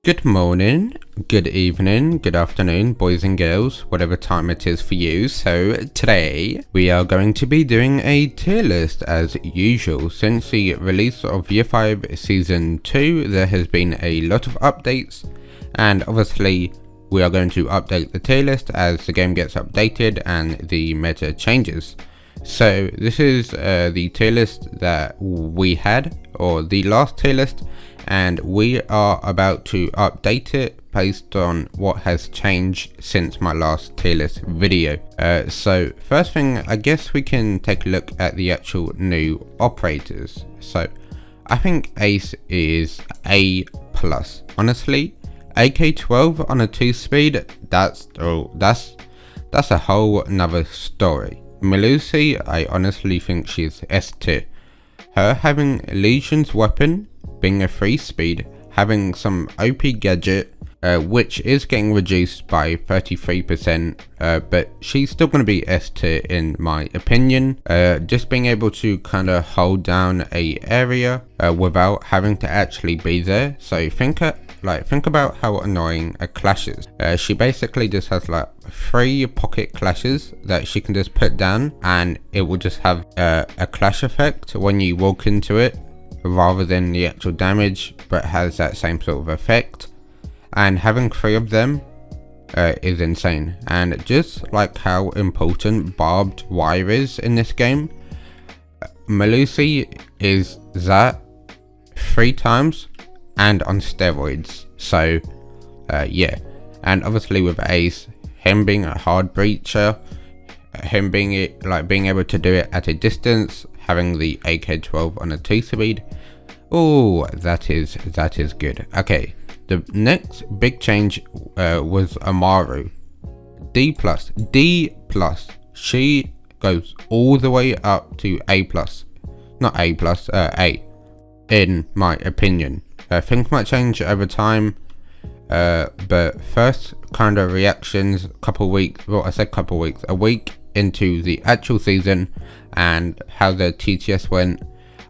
Good morning, good evening, good afternoon, boys and girls, whatever time it is for you. So today we are going to be doing a tier list as usual. Since the release of Year 5 Season 2, there has been a lot of updates, and obviously we are going to update the tier list as the game gets updated and the meta changes. So this is the tier list that we had, or the last tier list, and we are about to update it based on what has changed since my last tier list video. So first thing, I guess we can take a look at the actual new operators. So I think Ace is A+. Honestly, AK-12 on a 2-speed, that's a whole nother story. Melusi, I honestly think she's S tier. Her having Legion's weapon, being a 3-speed, having some OP gadget, which is getting reduced by 33%, but she's still going to be S tier in my opinion. Just being able to kind of hold down a area without having to actually be there. So think about how annoying a clash is. She basically just has like 3 pocket clashes that she can just put down, and it will just have a clash effect when you walk into it, rather than the actual damage, but has that same sort of effect. And having 3 of them is insane. And just like how important barbed wire is in this game, Melusi is that 3 times and on steroids. So yeah, and obviously with Ace, him being a hard breacher, him being able to do it at a distance, having the AK-12 on a 2-speed, oh, that is good. Okay, the next big change was Amaru. D+. She goes all the way up to A+. Not A+, A, in my opinion. Things might change over time, but first kind of reactions, a week into the actual season and how the TTS went,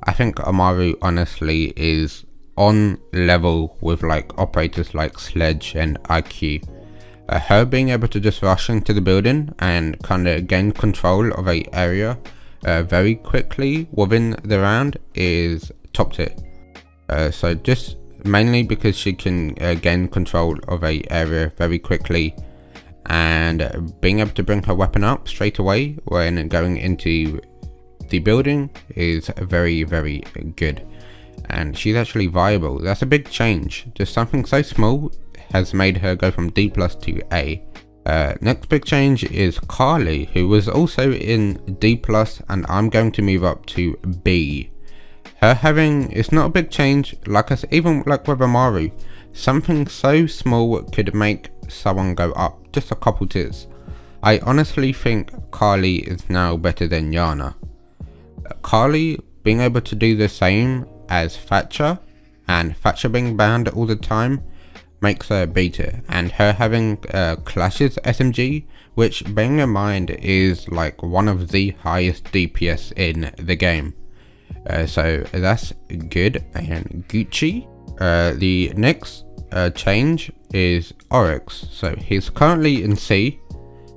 I think Amaru honestly is on level with like operators like Sledge and IQ. Her being able to just rush into the building and kind of gain control of a area very quickly within the round is top tier. So just mainly because she can gain control of a area very quickly, and being able to bring her weapon up straight away when going into the building is very good, and she's actually viable. That's a big change. Just something so small has made her go from D+ to A. Next big change is Carly, who was also in D+, and I'm going to move up to B. Her having, it's not a big change, like I said, even like with Amaru, something so small could make someone go up just a couple tiers. I honestly think Carly is now better than Yana. Carly being able to do the same as Thatcher, and Thatcher being banned all the time, makes her B tier. And her having Clash's SMG, which bearing in mind is like one of the highest DPS in the game. So that's good and Gucci. The next change is Oryx. So he's currently in C,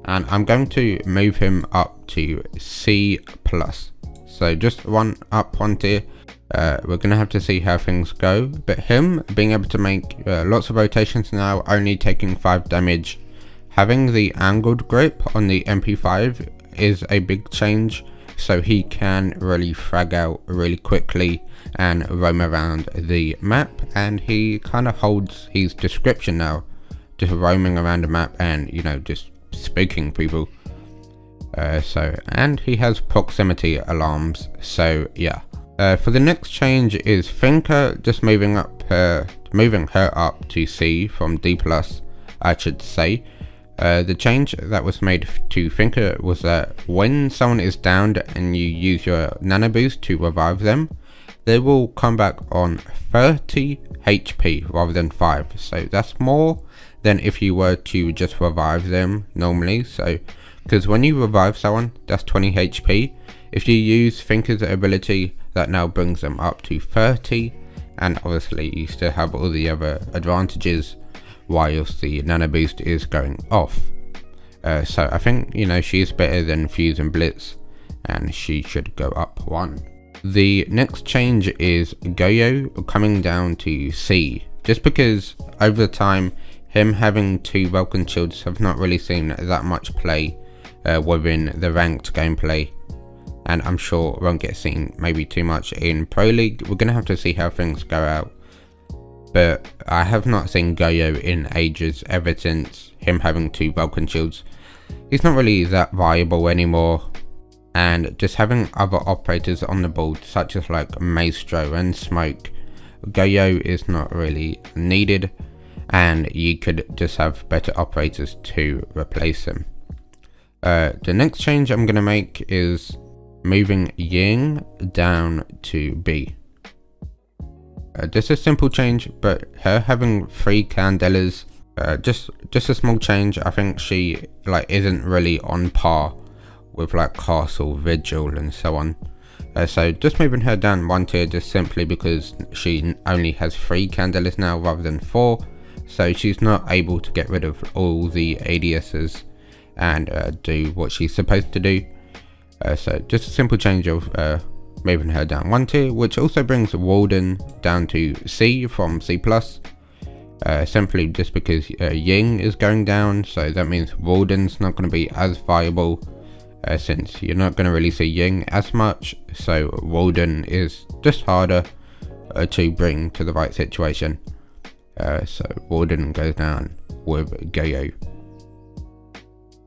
and I'm going to move him up to C+. So just one tier. We're gonna have to see how things go, but him being able to make lots of rotations now, only taking 5 damage, having the angled grip on the MP5 is a big change, so he can really frag out really quickly and roam around the map, and he kind of holds his description now, just roaming around the map and, you know, just spooking people. And he has proximity alarms, so yeah. For the next change is Finka, just moving her up to C from D+, I should say. The change that was made to Finka was that when someone is downed and you use your nano boost to revive them, they will come back on 30 HP rather than 5. So that's more than if you were to just revive them normally. So because when you revive someone, that's 20 HP. If you use Finka's ability, that now brings them up to 30, and obviously you still have all the other advantages whilst the nano boost is going off. So I think, you know, she's better than Fuse and Blitz, and she should go up 1. The next change is Goyo coming down to C, just because over time him having 2 Vulcan shields have not really seen that much play within the ranked gameplay, and I'm sure it won't get seen maybe too much in Pro League. We're gonna have to see how things go out, but I have not seen Goyo in ages, ever since him having 2 Vulcan shields. He's not really that viable anymore, and just having other operators on the board such as like Maestro and Smoke, Goyo is not really needed, and you could just have better operators to replace him. The next change I'm gonna make is moving Ying down to B. Just a simple change, but her having 3 Candelas, just a small change. I think she like isn't really on par with like Castle, Vigil and so on. So just moving her down 1 tier, just simply because she only has 3 Candelas now rather than 4, so she's not able to get rid of all the ADSs and do what she's supposed to do. So just a simple change of moving her down 1 tier, which also brings Warden down to C from C+. Simply just because Ying is going down, so that means Warden's not going to be as viable, since you're not going to really see Ying as much, so Warden is just harder to bring to the right situation. So Warden goes down with Goyo.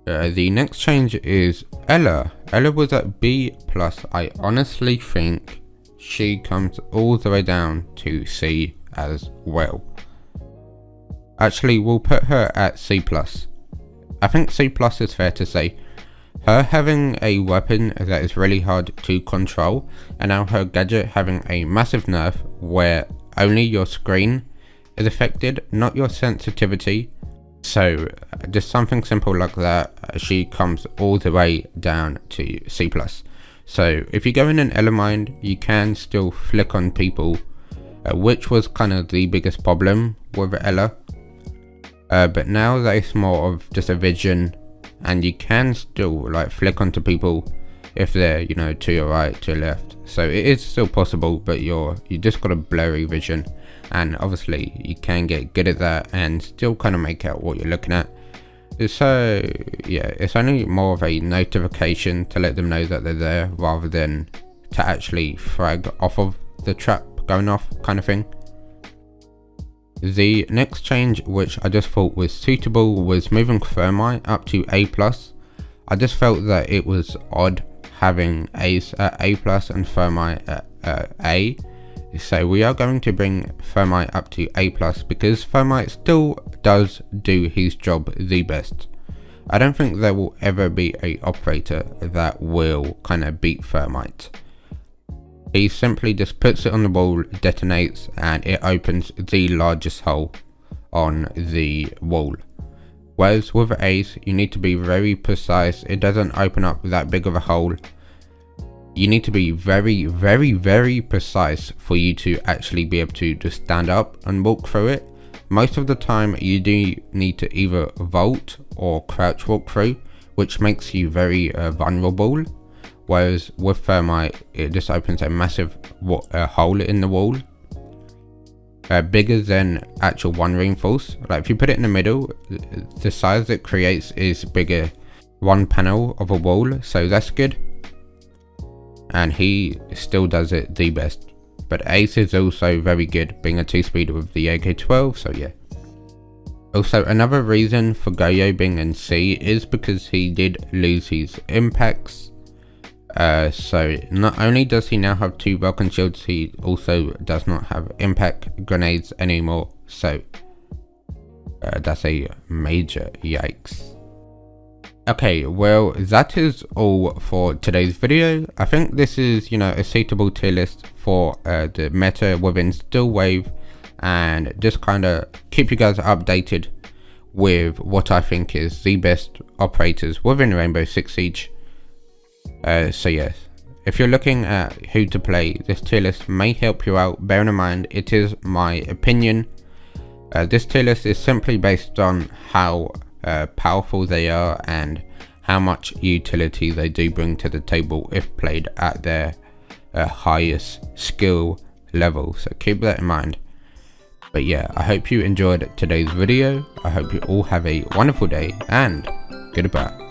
The next change is Ella. Ella was at B+. I honestly think she comes all the way down to C as well. Actually, we'll put her at C+. I think C+ is fair to say. Her having a weapon that is really hard to control, and now her gadget having a massive nerf where only your screen is affected, not your sensitivity. So just something simple like that, she comes all the way down to C+. So if you go in an Ella mind, you can still flick on people, which was kind of the biggest problem with Ella. But now that it's more of just a vision, and you can still like flick onto people if they're, you know, to your right, to your left. So it is still possible, but you just got a blurry vision, and obviously you can get good at that and still kind of make out what you're looking at. So yeah, it's only more of a notification to let them know that they're there, rather than to actually frag off of the trap going off kind of thing. The next change, which I just thought was suitable, was moving Thermite up to A+. I just felt that it was odd having Ace at A+ and Thermite at A. So we are going to bring Thermite up to A+, because Thermite still does do his job the best. I don't think there will ever be a operator that will kind of beat Thermite. He simply just puts it on the wall, detonates, and it opens the largest hole on the wall. Whereas with Ace, you need to be very precise. It doesn't open up that big of a hole. You need to be very, very, very precise for you to actually be able to just stand up and walk through it. Most of the time you do need to either vault or crouch walk through, which makes you very vulnerable. Whereas with Thermite, it just opens a massive hole in the wall, bigger than actual one reinforce. Like if you put it in the middle, the size it creates is bigger, one panel of a wall, so that's good. And he still does it the best. But Ace is also very good, being a 2-speed with the AK-12, so yeah. Also, another reason for Goyo being in C is because he did lose his impacts. So not only does he now have 2 Vulcan shields, he also does not have impact grenades anymore, so that's a major yikes. Okay, well that is all for today's video. I think this is, you know, a suitable tier list for the meta within Still Wave, and just kind of keep you guys updated with what I think is the best operators within Rainbow Six Siege. So yes, if you're looking at who to play, this tier list may help you out. Bearing in mind, it is my opinion. This tier list is simply based on how powerful they are and how much utility they do bring to the table if played at their highest skill level. So keep that in mind. But yeah, I hope you enjoyed today's video. I hope you all have a wonderful day, and goodbye.